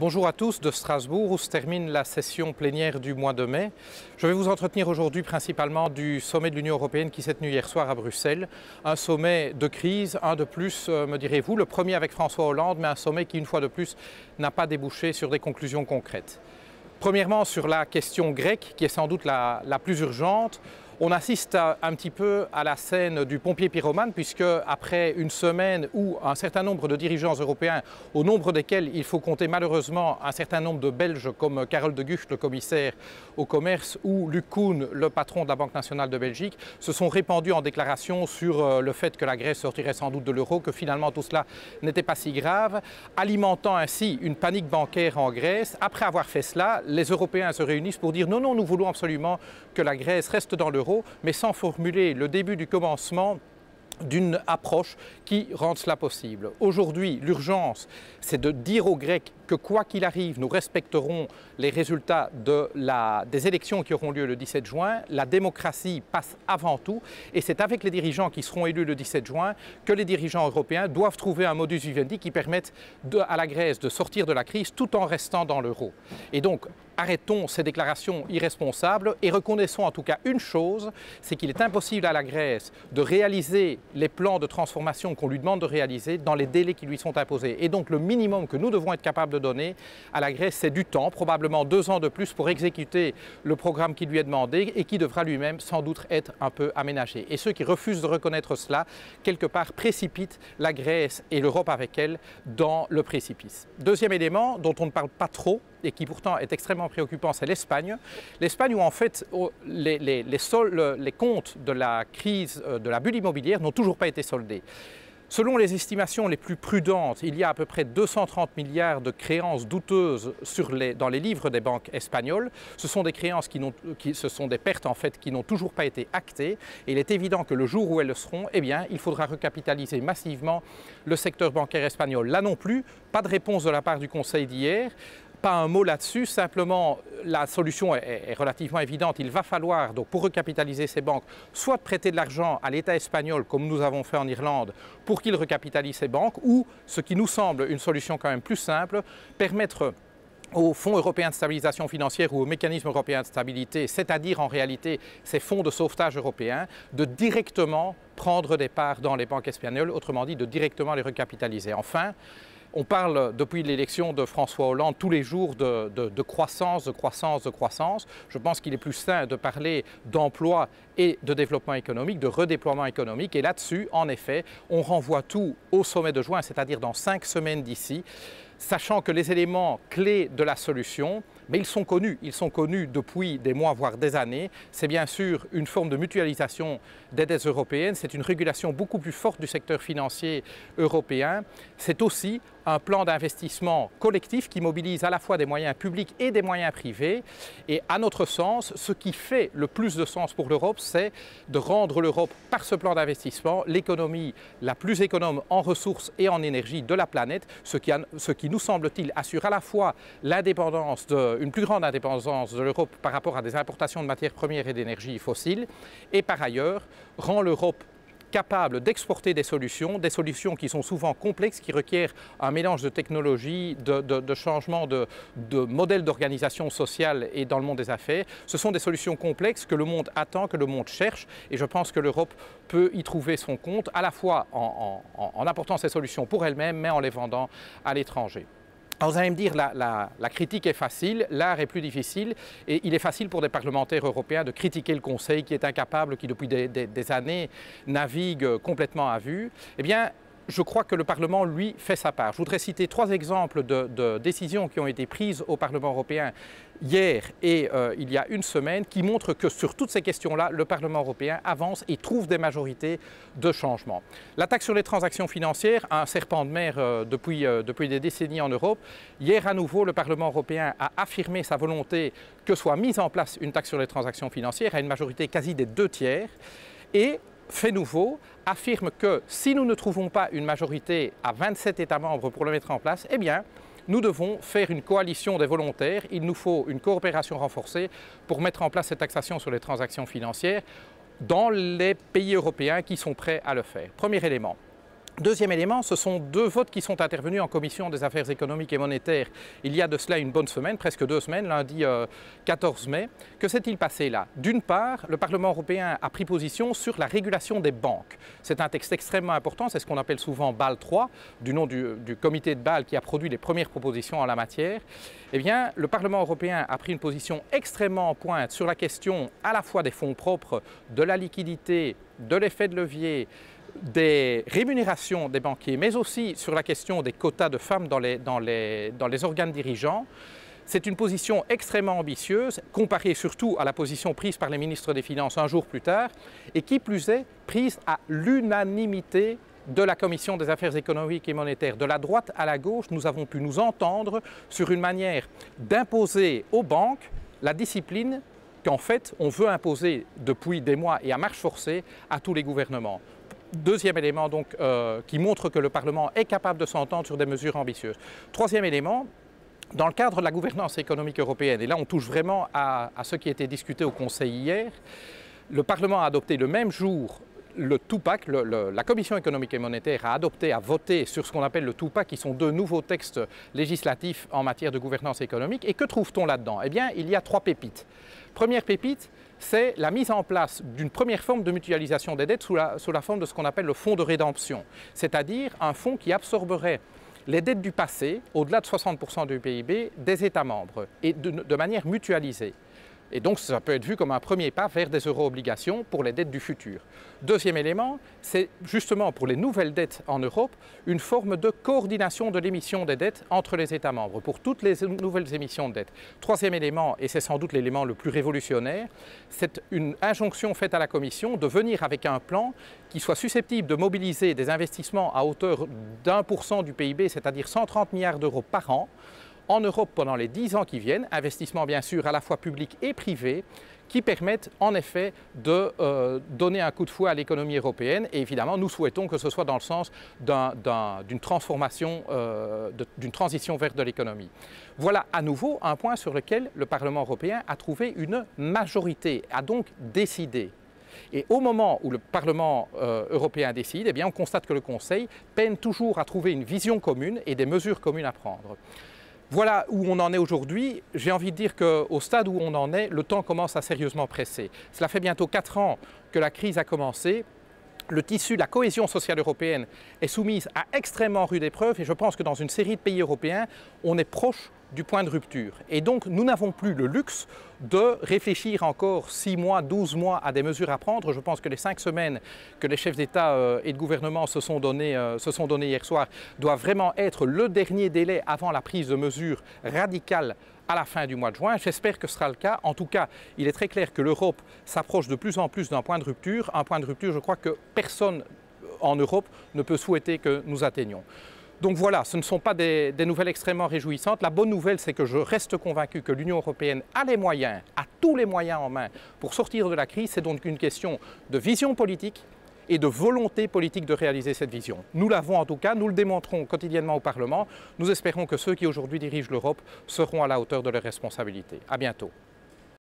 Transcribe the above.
Bonjour à tous de Strasbourg où se termine la session plénière du mois de mai. Je vais vous entretenir aujourd'hui principalement du sommet de l'Union européenne qui s'est tenu hier soir à Bruxelles. Un sommet de crise, un de plus me direz-vous, le premier avec François Hollande, mais un sommet qui une fois de plus n'a pas débouché sur des conclusions concrètes. Premièrement sur la question grecque qui est sans doute la plus urgente. On assiste un petit peu à la scène du pompier pyromane puisque après une semaine où un certain nombre de dirigeants européens, au nombre desquels il faut compter malheureusement un certain nombre de Belges comme Karel de Gucht, le commissaire au commerce, ou Luc Koen, le patron de la Banque nationale de Belgique, se sont répandus en déclaration sur le fait que la Grèce sortirait sans doute de l'euro, que finalement tout cela n'était pas si grave, alimentant ainsi une panique bancaire en Grèce. Après avoir fait cela, les Européens se réunissent pour dire non, nous voulons absolument que la Grèce reste dans l'euro, mais sans formuler le début du commencement d'une approche qui rende cela possible. Aujourd'hui, l'urgence, c'est de dire aux Grecs que quoi qu'il arrive, nous respecterons les résultats des élections qui auront lieu le 17 juin. La démocratie passe avant tout et c'est avec les dirigeants qui seront élus le 17 juin que les dirigeants européens doivent trouver un modus vivendi qui permette à la Grèce de sortir de la crise tout en restant dans l'euro. Et donc, arrêtons ces déclarations irresponsables et reconnaissons en tout cas une chose, c'est qu'il est impossible à la Grèce de réaliser les plans de transformation qu'on lui demande de réaliser dans les délais qui lui sont imposés. Et donc le minimum que nous devons être capables de donner à la Grèce, c'est du temps, probablement 2 ans de plus pour exécuter le programme qui lui est demandé et qui devra lui-même sans doute être un peu aménagé. Et ceux qui refusent de reconnaître cela, quelque part précipitent la Grèce et l'Europe avec elle dans le précipice. Deuxième élément dont on ne parle pas trop et qui pourtant est extrêmement préoccupant, c'est l'Espagne. L'Espagne où en fait les comptes de la crise de la bulle immobilière n'ont toujours pas été soldés. Selon les estimations les plus prudentes, il y a à peu près 230 milliards de créances douteuses dans les livres des banques espagnoles. Ce sont des créances ce sont des pertes en fait qui n'ont toujours pas été actées. Et il est évident que le jour où elles le seront, eh bien, il faudra recapitaliser massivement le secteur bancaire espagnol. Là non plus, pas de réponse de la part du Conseil d'hier. Pas un mot là-dessus, simplement la solution est relativement évidente. Il va falloir, donc, pour recapitaliser ces banques, soit prêter de l'argent à l'État espagnol, comme nous avons fait en Irlande, pour qu'il recapitalise ces banques, ou, ce qui nous semble une solution quand même plus simple, permettre au Fonds européen de stabilisation financière ou au mécanisme européen de stabilité, c'est-à-dire en réalité ces fonds de sauvetage européens, de directement prendre des parts dans les banques espagnoles, autrement dit de directement les recapitaliser. Enfin, on parle depuis l'élection de François Hollande tous les jours de croissance, de croissance, de croissance. Je pense qu'il est plus sain de parler d'emploi et de développement économique, de redéploiement économique. Et là-dessus, en effet, on renvoie tout au sommet de juin, c'est-à-dire dans 5 semaines d'ici, sachant que les éléments clés de la solution, mais ils sont connus depuis des mois, voire des années. C'est bien sûr une forme de mutualisation des dettes européennes, c'est une régulation beaucoup plus forte du secteur financier européen. C'est aussi un plan d'investissement collectif qui mobilise à la fois des moyens publics et des moyens privés. Et à notre sens, ce qui fait le plus de sens pour l'Europe, c'est de rendre l'Europe, par ce plan d'investissement, l'économie la plus économe en ressources et en énergie de la planète, ce qui nous semble-t-il assure à la fois l'indépendance une plus grande indépendance de l'Europe par rapport à des importations de matières premières et d'énergie fossiles, et par ailleurs rend l'Europe capable d'exporter des solutions qui sont souvent complexes, qui requièrent un mélange de technologies, de changements de modèles d'organisation sociale et dans le monde des affaires. Ce sont des solutions complexes que le monde attend, que le monde cherche, et je pense que l'Europe peut y trouver son compte, à la fois en apportant ces solutions pour elle-même, mais en les vendant à l'étranger. Alors vous allez me dire, la critique est facile, l'art est plus difficile, et il est facile pour des parlementaires européens de critiquer le Conseil qui est incapable, qui depuis des années navigue complètement à vue. Eh bien, je crois que le Parlement, lui, fait sa part. Je voudrais citer 3 exemples de décisions qui ont été prises au Parlement européen hier et il y a une semaine qui montrent que sur toutes ces questions-là, le Parlement européen avance et trouve des majorités de changement. La taxe sur les transactions financières, un serpent de mer depuis des décennies en Europe. Hier, à nouveau, le Parlement européen a affirmé sa volonté que soit mise en place une taxe sur les transactions financières à une majorité quasi des 2/3 et fait nouveau, affirme que si nous ne trouvons pas une majorité à 27 États membres pour le mettre en place, eh bien, nous devons faire une coalition des volontaires. Il nous faut une coopération renforcée pour mettre en place cette taxation sur les transactions financières dans les pays européens qui sont prêts à le faire. Premier élément. Deuxième élément, ce sont deux votes qui sont intervenus en commission des affaires économiques et monétaires il y a de cela une bonne semaine, presque 2 semaines, lundi 14 mai. Que s'est-il passé là? D'une part, le Parlement européen a pris position sur la régulation des banques. C'est un texte extrêmement important, c'est ce qu'on appelle souvent Bâle 3, du nom du comité de Bâle qui a produit les premières propositions en la matière. Eh bien, le Parlement européen a pris une position extrêmement en pointe sur la question à la fois des fonds propres, de la liquidité, de l'effet de levier, des rémunérations des banquiers, mais aussi sur la question des quotas de femmes dans les organes dirigeants. C'est une position extrêmement ambitieuse, comparée surtout à la position prise par les ministres des Finances un jour plus tard, et qui plus est, prise à l'unanimité de la Commission des affaires économiques et monétaires. De la droite à la gauche, nous avons pu nous entendre sur une manière d'imposer aux banques la discipline qu'en fait on veut imposer depuis des mois et à marche forcée à tous les gouvernements. Deuxième élément donc, qui montre que le Parlement est capable de s'entendre sur des mesures ambitieuses. Troisième élément, dans le cadre de la gouvernance économique européenne, et là on touche vraiment à ce qui a été discuté au Conseil hier, le Parlement a adopté le même jour le Two-Pack, la Commission économique et monétaire a adopté, a voté sur ce qu'on appelle le Two-Pack, qui sont 2 nouveaux textes législatifs en matière de gouvernance économique. Et que trouve-t-on là-dedans? Eh bien, il y a 3 pépites. Première pépite, c'est la mise en place d'une première forme de mutualisation des dettes sous la forme de ce qu'on appelle le fonds de rédemption, c'est-à-dire un fonds qui absorberait les dettes du passé, au-delà de 60% du PIB, des États membres, et de manière mutualisée. Et donc ça peut être vu comme un premier pas vers des euro-obligations pour les dettes du futur. Deuxième élément, c'est justement pour les nouvelles dettes en Europe, une forme de coordination de l'émission des dettes entre les États membres, pour toutes les nouvelles émissions de dettes. Troisième élément, et c'est sans doute l'élément le plus révolutionnaire, c'est une injonction faite à la Commission de venir avec un plan qui soit susceptible de mobiliser des investissements à hauteur d'1% du PIB, c'est-à-dire 130 milliards d'euros par an, en Europe pendant les 10 ans qui viennent, investissements bien sûr à la fois publics et privés, qui permettent en effet de donner un coup de fouet à l'économie européenne. Et évidemment, nous souhaitons que ce soit dans le sens d'une transformation, d'une transition vers de l'économie. Voilà à nouveau un point sur lequel le Parlement européen a trouvé une majorité, a donc décidé. Et au moment où le Parlement européen décide, eh bien, on constate que le Conseil peine toujours à trouver une vision commune et des mesures communes à prendre. Voilà où on en est aujourd'hui. J'ai envie de dire qu'au stade où on en est, le temps commence à sérieusement presser. Cela fait bientôt 4 ans que la crise a commencé. Le tissu de la cohésion sociale européenne est soumise à extrêmement rude épreuve et je pense que dans une série de pays européens, on est proche du point de rupture. Et donc, nous n'avons plus le luxe de réfléchir encore 6 mois, 12 mois à des mesures à prendre. Je pense que les 5 semaines que les chefs d'État et de gouvernement se sont données hier soir doivent vraiment être le dernier délai avant la prise de mesures radicales à la fin du mois de juin. J'espère que ce sera le cas. En tout cas, il est très clair que l'Europe s'approche de plus en plus d'un point de rupture. Un point de rupture, je crois que personne en Europe ne peut souhaiter que nous atteignions. Donc voilà, ce ne sont pas des nouvelles extrêmement réjouissantes. La bonne nouvelle, c'est que je reste convaincu que l'Union européenne a les moyens, a tous les moyens en main pour sortir de la crise. C'est donc une question de vision politique et de volonté politique de réaliser cette vision. Nous l'avons en tout cas, nous le démontrons quotidiennement au Parlement. Nous espérons que ceux qui aujourd'hui dirigent l'Europe seront à la hauteur de leurs responsabilités. À bientôt.